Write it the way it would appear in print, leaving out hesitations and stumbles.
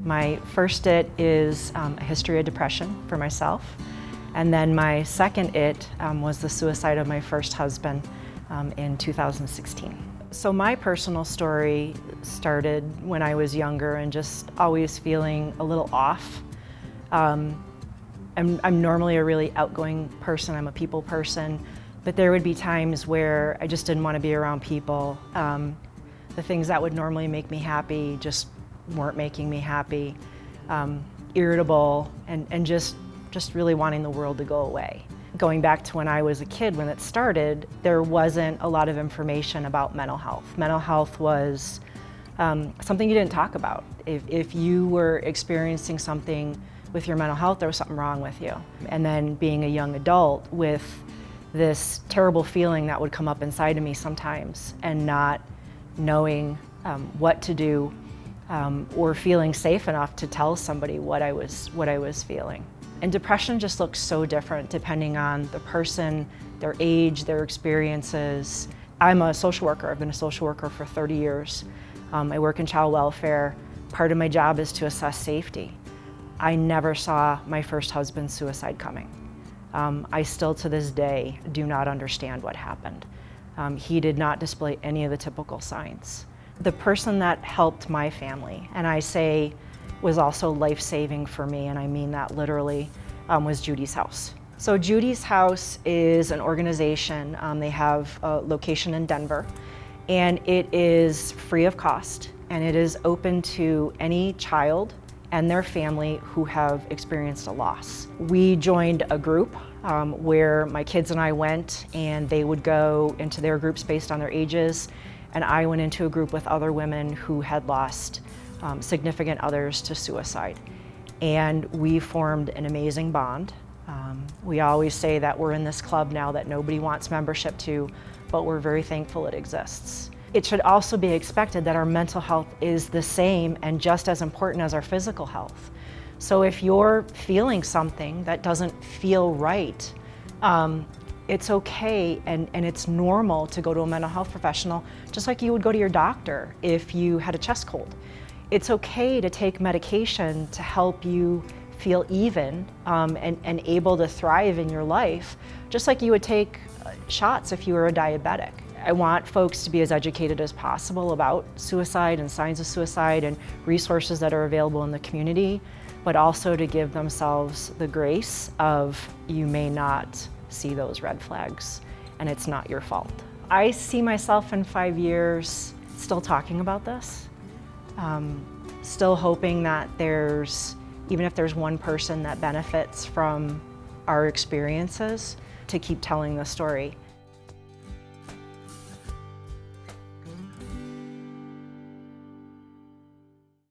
My first it is a history of depression for myself, and then my second it was the suicide of my first husband in 2016. So my personal story started when I was younger and just always feeling a little off. I'm normally a really outgoing person, I'm a people person, but there would be times where I just didn't want to be around people. The things that would normally make me happy just weren't making me happy, irritable, and just really wanting the world to go away. Going back to when I was a kid, when it started, there wasn't a lot of information about mental health. Mental health was something you didn't talk about. If you were experiencing something with your mental health, there was something wrong with you. And then being a young adult with this terrible feeling that would come up inside of me sometimes, and not knowing what to do, or feeling safe enough to tell somebody what I was feeling. And depression just looks so different depending on the person, their age, their experiences. I'm a social worker. I've been a social worker for 30 years. I work in child welfare. Part of my job is to assess safety. I never saw my first husband's suicide coming. I still to this day do not understand what happened. He did not display any of the typical signs. The person that helped my family, and I say was also life-saving for me, and I mean that literally, was Judy's House. So Judy's House is an organization. They have a location in Denver, and it is free of cost, and it is open to any child and their family who have experienced a loss. We joined a group where my kids and I went, and they would go into their groups based on their ages, and I went into a group with other women who had lost significant others to suicide. And we formed an amazing bond. We always say that we're in this club now that nobody wants membership to, but we're very thankful it exists. It should also be expected that our mental health is the same and just as important as our physical health. So if you're feeling something that doesn't feel right, it's okay and it's normal to go to a mental health professional, just like you would go to your doctor if you had a chest cold. It's okay to take medication to help you feel even and able to thrive in your life, just like you would take shots if you were a diabetic. I want folks to be as educated as possible about suicide and signs of suicide and resources that are available in the community, but also to give themselves the grace of you may not see those red flags and it's not your fault. I see myself in 5 years still talking about this, still hoping that even if there's one person that benefits from our experiences, to keep telling the story.